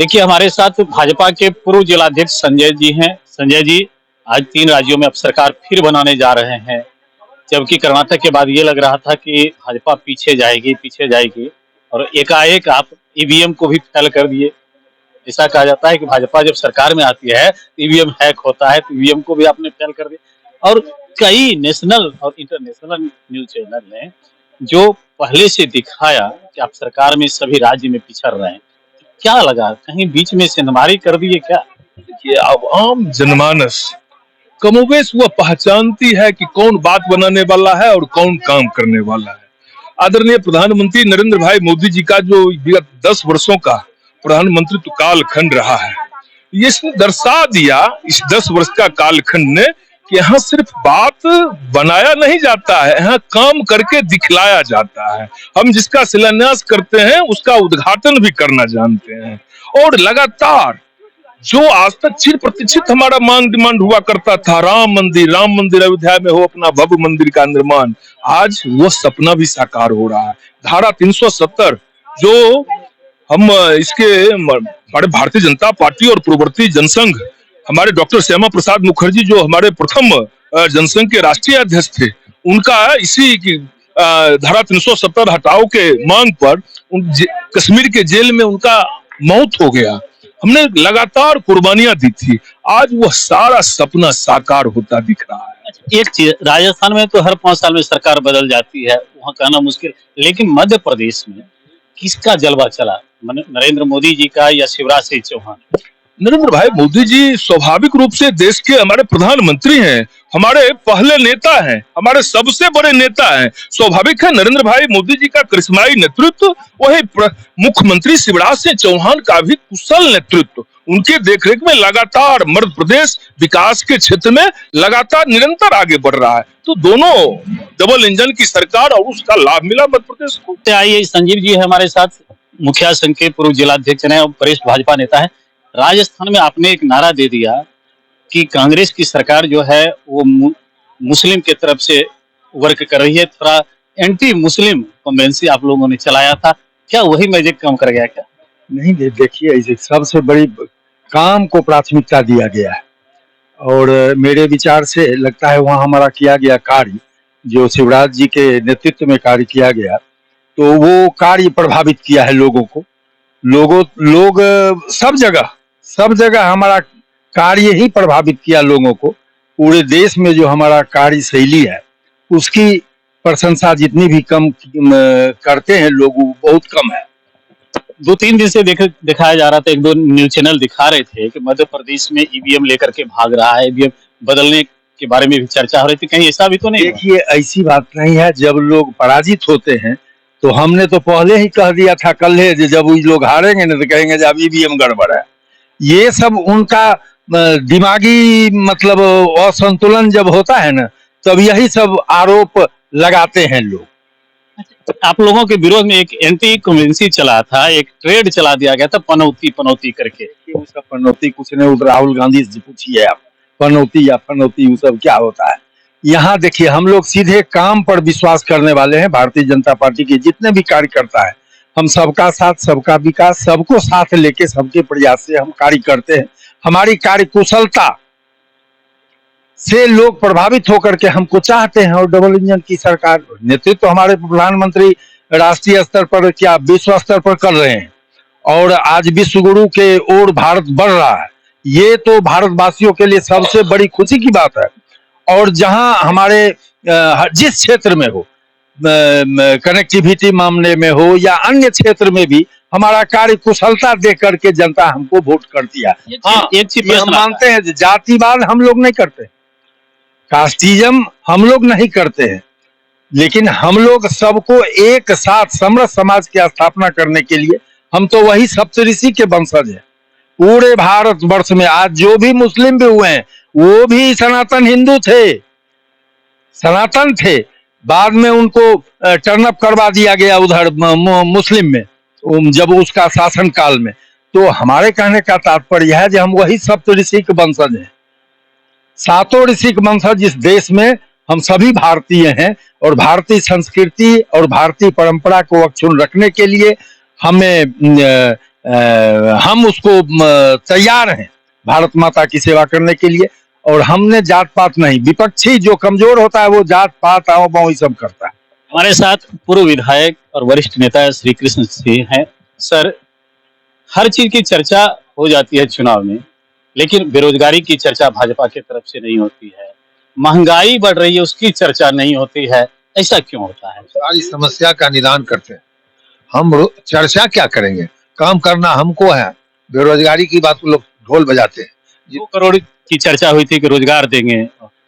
देखिए, हमारे साथ भाजपा के पूर्व जिलाध्यक्ष संजय जी हैं। संजय जी, आज 3 राज्यों में अब सरकार फिर बनाने जा रहे हैं। जबकि कर्नाटक के बाद ये लग रहा था कि भाजपा पीछे जाएगी और एकाएक आप ईवीएम को भी फेल कर दिए। ऐसा कहा जाता है कि भाजपा जब सरकार में आती है, ईवीएम हैक होता है, तो ईवीएम को भी आपने फेल कर दिया। और कई नेशनल और इंटरनेशनल न्यूज़ चैनल ने जो पहले से दिखाया कि आप सरकार में सभी राज्य में पिछड़ रहे हैं। क्या लगा? कहीं बीच में सेंधमारी कर दी है क्या? देखिए, अब आम जनमानस कमोबेश वह पहचानती है कि कौन बात बनाने वाला है और कौन काम करने वाला है। आदरणीय प्रधानमंत्री नरेंद्र भाई मोदी जी का जो विगत 10 वर्षों का प्रधानमंत्रित्व कालखंड रहा है, ये इसने दर्शा दिया इस 10 वर्ष का कालखंड ने कि यहाँ सिर्फ बात बनाया नहीं जाता है, यहाँ काम करके दिखलाया जाता है। हम जिसका शिलान्यास करते हैं उसका उद्घाटन भी करना जानते हैं। और लगातार जो आज तक चिर प्रतिष्ठित हमारा मांग डिमांड हुआ करता था, राम मंदिर अयोध्या में हो, अपना भव्य मंदिर का निर्माण, आज वो सपना भी साकार हो रहा है। धारा 370 जो हम इसके हमारे भारतीय जनता पार्टी और पूर्ववर्ती जनसंघ, हमारे डॉक्टर श्यामा प्रसाद मुखर्जी जो हमारे प्रथम जनसंघ के राष्ट्रीय अध्यक्ष थे, उनका इसी की धारा 370 हटाओ के मांग पर कश्मीर के जेल में उनका मौत हो गया। हमने लगातार कुर्बानियां दी थी, आज वह सारा सपना साकार होता दिख रहा है। एक चीज, राजस्थान में तो हर 5 साल में सरकार बदल जाती है, वहाँ कहना मुश्किल, लेकिन मध्य प्रदेश में किसका जलवा चला? नरेंद्र मोदी जी का या शिवराज सिंह चौहान? नरेंद्र भाई मोदी जी स्वाभाविक रूप से देश के हमारे प्रधानमंत्री हैं, हमारे पहले नेता हैं, हमारे सबसे बड़े नेता हैं। स्वाभाविक है नरेंद्र भाई मोदी जी का करिश्माई नेतृत्व, वही मुख्यमंत्री शिवराज सिंह चौहान का भी कुशल नेतृत्व, उनके देखरेख में लगातार मध्य प्रदेश विकास के क्षेत्र में लगातार निरंतर आगे बढ़ रहा है। तो दोनों डबल इंजन की सरकार और उसका लाभ मिला मध्य प्रदेश को। आइए, संजीव जी है हमारे साथ, मुखिया संघ के पूर्व जिलाध्यक्ष हैं और वरिष्ठ भाजपा नेता है। राजस्थान में आपने एक नारा दे दिया कि कांग्रेस की सरकार जो है वो मुस्लिम के तरफ से वर्क कर रही है, थोड़ा एंटी मुस्लिम कन्वेंसी आप लोगों ने चलाया था, क्या वही मैजिक काम कर गया क्या? नहीं, देखिए, इसे सबसे बड़ी काम को प्राथमिकता दिया गया है और मेरे विचार से लगता है वहाँ हमारा किया गया कार्य, जो शिवराज जी के नेतृत्व में कार्य किया गया, तो वो कार्य प्रभावित किया है लोगों को। लोग सब जगह हमारा कार्य ही प्रभावित किया लोगों को। पूरे देश में जो हमारा कार्य शैली है उसकी प्रशंसा जितनी भी कम करते हैं लोग, बहुत कम है। 2-3 दिन से दिखाया जा रहा था, 1-2 न्यूज चैनल दिखा रहे थे कि मध्य प्रदेश में ईवीएम लेकर के भाग रहा है, ईवीएम बदलने के बारे में भी चर्चा हो रही थी, कहीं ऐसा भी तो नहीं? देखिए, ऐसी बात नहीं है। जब लोग पराजित होते हैं तो हमने तो पहले ही कह दिया था कल है, जब वो लोग हारेंगे ना तो कहेंगे जब ईवीएम गड़बड़ है। ये सब उनका दिमागी मतलब असंतुलन जब होता है ना, तब यही सब आरोप लगाते हैं लोग। आप लोगों के विरोध में एक एंटी कन्वेंसी चला था, एक ट्रेड चला दिया गया था, पनौती करके। उसका पनौती कुछ नहीं, राहुल गांधी से पूछिए आप, पनौती या फनौती वो सब क्या होता है। यहाँ देखिए, हम लोग सीधे काम पर विश्वास करने वाले हैं। भारतीय जनता पार्टी के जितने भी कार्यकर्ता है, हम सबका साथ, सबका विकास, सबको साथ लेके, सबके प्रयास से हम कार्य करते हैं। हमारी कार्य कुशलता से लोग प्रभावित होकर के हमको चाहते हैं और डबल इंजन की सरकार नेतृत्व हमारे प्रधानमंत्री राष्ट्रीय स्तर पर क्या विश्व स्तर पर कर रहे हैं और आज विश्व गुरु के ओर भारत बढ़ रहा है। ये तो भारतवासियों के लिए सबसे बड़ी खुशी की बात है। और जहां हमारे जिस क्षेत्र में हो, कनेक्टिविटी मामले में हो या अन्य क्षेत्र में भी, हमारा कार्य कुशलता देख करके जनता हमको वोट करती है। हाँ, एक चीज हम मानते हैं, जातिवाद हम लोग नहीं करते, कास्टिज्म हम लोग नहीं करते हैं, लेकिन हम लोग सबको एक साथ समरस समाज की स्थापना करने के लिए, हम तो वही सप्तऋषि के वंशज हैं। पूरे भारत वर्ष में आज जो भी मुस्लिम भी हुए हैं वो भी सनातन हिंदू थे, सनातन थे। बाद में उनको टर्न अप करवा दिया गया उधर मुस्लिम में जब उसका शासन काल में। तो हमारे कहने का तात्पर्य है कि हम वही सप्तऋषि के वंशज हैं, सातों ऋषि के वंशज इस देश में हम सभी भारतीय हैं। और भारतीय संस्कृति और भारतीय परंपरा को अक्षुण्ण रखने के लिए हमें हम उसको तैयार हैं भारत माता की सेवा करने के लिए। और हमने जात पात नहीं, विपक्षी जो कमजोर होता है वो जात पात आओ बाओ ये सब करता है। हमारे साथ पूर्व विधायक और वरिष्ठ नेता श्री कृष्ण सिंह हैं। सर, हर चीज की चर्चा हो जाती है चुनाव में, लेकिन बेरोजगारी की चर्चा भाजपा की तरफ से नहीं होती है, महंगाई बढ़ रही है उसकी चर्चा नहीं होती है, ऐसा क्यों होता है? सारी समस्या का निदान करते हैं चर्चा क्या करेंगे, काम करना हमको है। बेरोजगारी की बात लोग ढोल बजाते हैं। 2 करोड़ की चर्चा हुई थी कि रोजगार देंगे,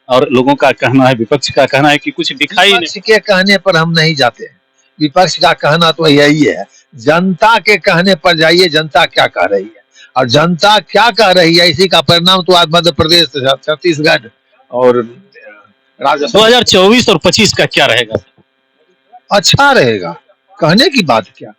और लोगों का कहना है, विपक्ष का कहना है कि कुछ दिखाई नहीं। विपक्ष के कहने पर हम नहीं जाते हैं। विपक्ष का कहना तो यही है, जनता के कहने पर जाइए, जनता क्या कह रही है। और जनता क्या कह रही है इसी का परिणाम तो आज मध्य प्रदेश, छत्तीसगढ़ और राजस्थान 2024 और 25 का क्या रहेगा? अच्छा रहेगा। कहने की बात क्या,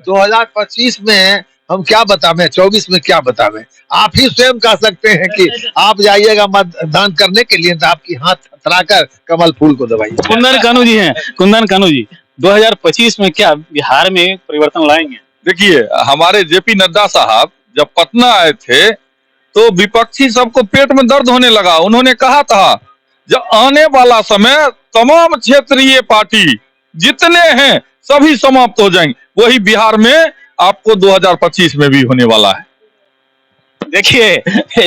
2025 में हम क्या बतावें, 24 में क्या बतावें। आप ही स्वयं कह सकते हैं कि आप जाइएगा मतदान करने के लिए तो आपकी हाथ थराकर कमल फूल को दबाइए। कुंदन कानू जी हैं, कुंदन कानू जी, 2025 में क्या बिहार में परिवर्तन लाएंगे? देखिए, हमारे जेपी नड्डा साहब जब पटना आए थे तो विपक्षी सबको पेट में दर्द होने लगा। उन्होंने कहा था जब आने वाला समय तमाम क्षेत्रीय पार्टी जितने हैं सभी समाप्त हो जाएंगे। वही बिहार में आपको 2025 में भी होने वाला है। देखिए,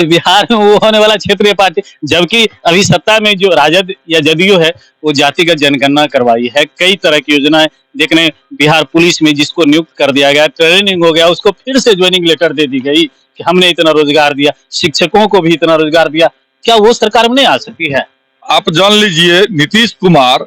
बिहार में वो होने वाला क्षेत्रीय पार्टी, जबकि अभी सत्ता में जो राजद या जदयू है वो जातिगत जनगणना करवाई है, कई तरह की योजनाएं देखने। बिहार पुलिस में जिसको नियुक्त कर दिया गया, ट्रेनिंग हो गया, उसको फिर से ज्वाइनिंग लेटर दे दी गई कि हमने इतना रोजगार दिया, शिक्षकों को भी इतना रोजगार दिया। क्या वो सरकार में नहीं आ सकती है? आप जान लीजिए, नीतीश कुमार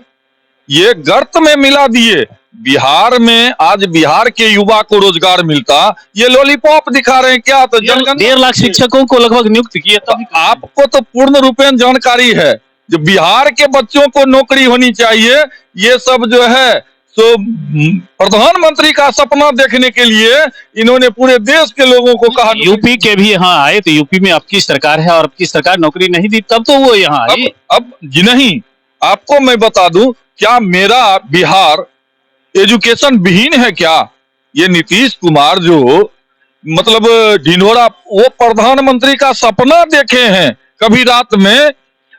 ये गर्त में मिला दिए। बिहार में आज बिहार के युवा को रोजगार मिलता, ये लॉलीपॉप दिखा रहे हैं क्या? तो 1.5 लाख शिक्षकों को लगभग नियुक्त किए। तब आपको तो पूर्ण रूपेण जानकारी है, जो बिहार के बच्चों को नौकरी होनी चाहिए, ये सब जो है तो प्रधानमंत्री का सपना देखने के लिए इन्होंने पूरे देश के लोगों को कहा। यूपी के भी यहाँ आए तो यूपी में आपकी सरकार है और आपकी सरकार नौकरी नहीं दी, तब तो वो यहाँ आई। अब जी नहीं, आपको मैं बता दूं, क्या मेरा बिहार एजुकेशन विहीन है क्या? ये नीतीश कुमार जो मतलब ढिंढोरा, वो प्रधानमंत्री का सपना देखे हैं कभी रात में,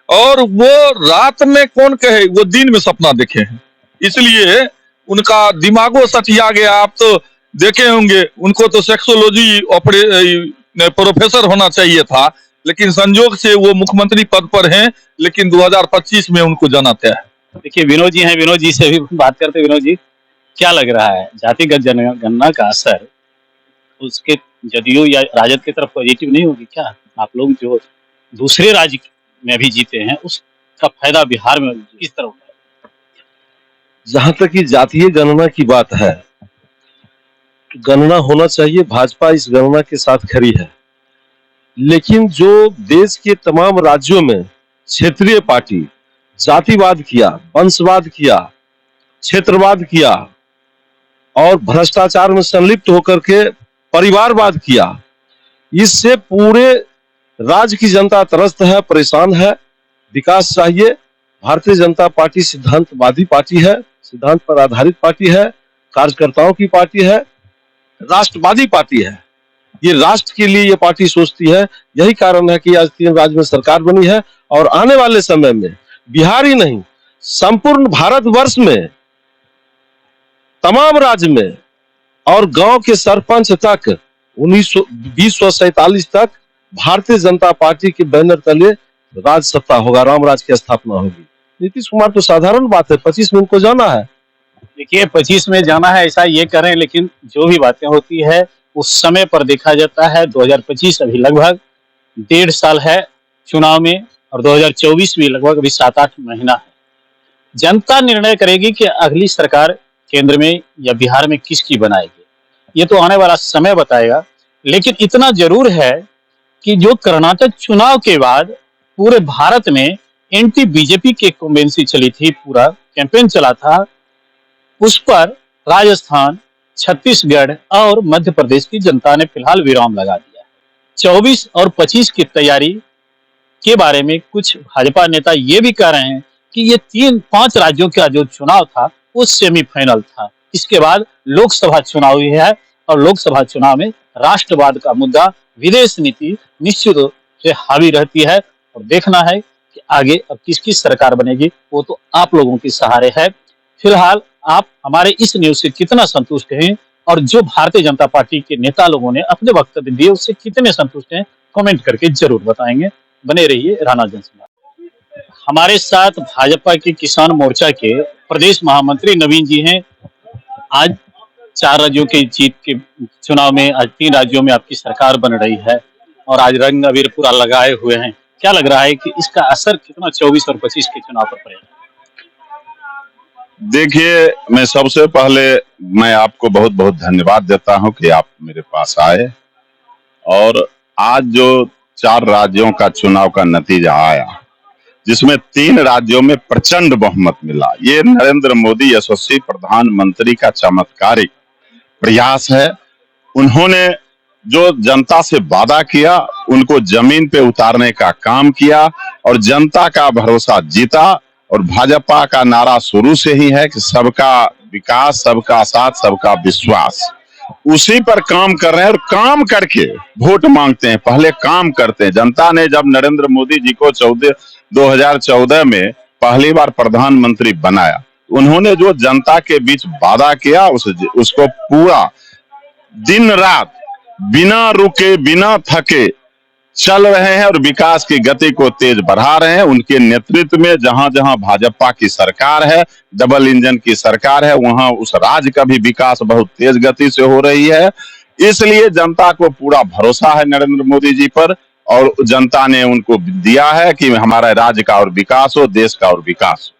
और वो रात में कौन कहे, वो दिन में सपना देखे हैं, इसलिए उनका दिमागो सटिया गया। आप तो देखे होंगे, उनको तो सेक्सोलॉजी प्रोफेसर होना चाहिए था, लेकिन संजोग से वो मुख्यमंत्री पद पर हैं, लेकिन 2025 में उनको जाना तय है। देखिए, विनोद जी हैं, विनोद जी से भी बात करते। विनोद जी, क्या लग रहा है, जातिगत जनगणना का असर उसके जदयू या राजद की तरफ पॉजिटिव नहीं होगी क्या? आप लोग जो दूसरे राज्य में भी जीते हैं, उसका फायदा बिहार में किस तरह होगा? जहां तक कि जातीय गणना की बात है, गणना होना चाहिए, भाजपा इस गणना के साथ खड़ी है। लेकिन जो देश के तमाम राज्यों में क्षेत्रीय पार्टी जातिवाद किया, वंशवाद किया, क्षेत्रवाद किया और भ्रष्टाचार में संलिप्त होकर के परिवारवाद किया, इससे पूरे राज्य की जनता त्रस्त है, परेशान है। विकास चाहिए। भारतीय जनता पार्टी सिद्धांतवादी पार्टी है, सिद्धांत पर आधारित पार्टी है, कार्यकर्ताओं की पार्टी है, राष्ट्रवादी पार्टी है। ये राष्ट्र के लिए ये पार्टी सोचती है। यही कारण है कि आज 3 राज्य में सरकार बनी है। और आने वाले समय में बिहार ही नहीं, संपूर्ण भारतवर्ष में तमाम राज्य में और गांव के सरपंच तक 2047 तक भारतीय जनता पार्टी के बैनर तले राज सत्ता होगा, रामराज की स्थापना होगी। नीतीश कुमार तो साधारण बात है, 25 में उनको जाना है। देखिए, 25 में जाना है ऐसा ये करें, लेकिन जो भी बातें होती है उस समय पर देखा जाता है। 2025 अभी लगभग 1.5 साल है चुनाव में, और 2024 भी लगभग अभी 7-8 महीना है। जनता निर्णय करेगी कि अगली सरकार केंद्र में या बिहार में किसकी बनाएगी, ये तो आने वाला समय बताएगा। लेकिन इतना जरूर है कि जो कर्नाटक चुनाव के बाद पूरे भारत में एंटी बीजेपी की कन्वेंसी चली थी, पूरा कैंपेन चला था, उस पर राजस्थान, छत्तीसगढ़ और मध्य प्रदेश की जनता ने फिलहाल विराम लगा दिया। 24 और 25 की तैयारी के बारे में कुछ भाजपा नेता ये भी कह रहे हैं कि ये 3-5 राज्यों का जो चुनाव था वो सेमीफाइनल था। इसके बाद लोकसभा चुनाव ही है और लोकसभा चुनाव में राष्ट्रवाद का मुद्दा, विदेश नीति निश्चित रूप से हावी रहती है। और देखना है कि आगे अब किसकी सरकार बनेगी, वो तो आप लोगों के सहारे है। फिलहाल आप हमारे इस न्यूज से कितना संतुष्ट हैं और जो भारतीय जनता पार्टी के नेता लोगों ने अपने वक्तव्य दिए उससे कितने संतुष्ट हैं, कमेंट करके जरूर बताएंगे। बने रहिए राणा जनसंवाद। हमारे साथ भाजपा के किसान मोर्चा के प्रदेश महामंत्री नवीन जी हैं। आज 4 राज्यों के जीत के चुनाव में आज 3 राज्यों में आपकी सरकार बन रही है और आज रंग अबीर पूरा लगाए हुए हैं। क्या लग रहा है कि इसका असर कितना 24 और 25 के चुनाव पर पड़ेगा? देखिए, मैं सबसे पहले मैं आपको बहुत बहुत धन्यवाद देता हूं कि आप मेरे पास आए और आज जो 4 राज्यों का चुनाव का नतीजा आया, जिसमें 3 राज्यों में प्रचंड बहुमत मिला, ये नरेंद्र मोदी यशस्वी प्रधानमंत्री का चमत्कारिक प्रयास है। उन्होंने जो जनता से वादा किया उनको जमीन पे उतारने का काम किया और जनता का भरोसा जीता। और भाजपा का नारा शुरू से ही है कि सबका विकास, सबका साथ, सबका विश्वास, उसी पर काम कर रहे हैं और काम करके वोट मांगते हैं। पहले काम करते हैं। जनता ने जब नरेंद्र मोदी जी को 2014 में पहली बार प्रधानमंत्री बनाया, उन्होंने जो जनता के बीच वादा किया उसको पूरा दिन रात बिना रुके बिना थके चल रहे हैं और विकास की गति को तेज बढ़ा रहे हैं। उनके नेतृत्व में जहां जहां भाजपा की सरकार है, डबल इंजन की सरकार है, वहां उस राज्य का भी विकास बहुत तेज गति से हो रही है। इसलिए जनता को पूरा भरोसा है नरेंद्र मोदी जी पर और जनता ने उनको दिया है कि हमारे राज्य का और विकास हो, देश का और विकास हो।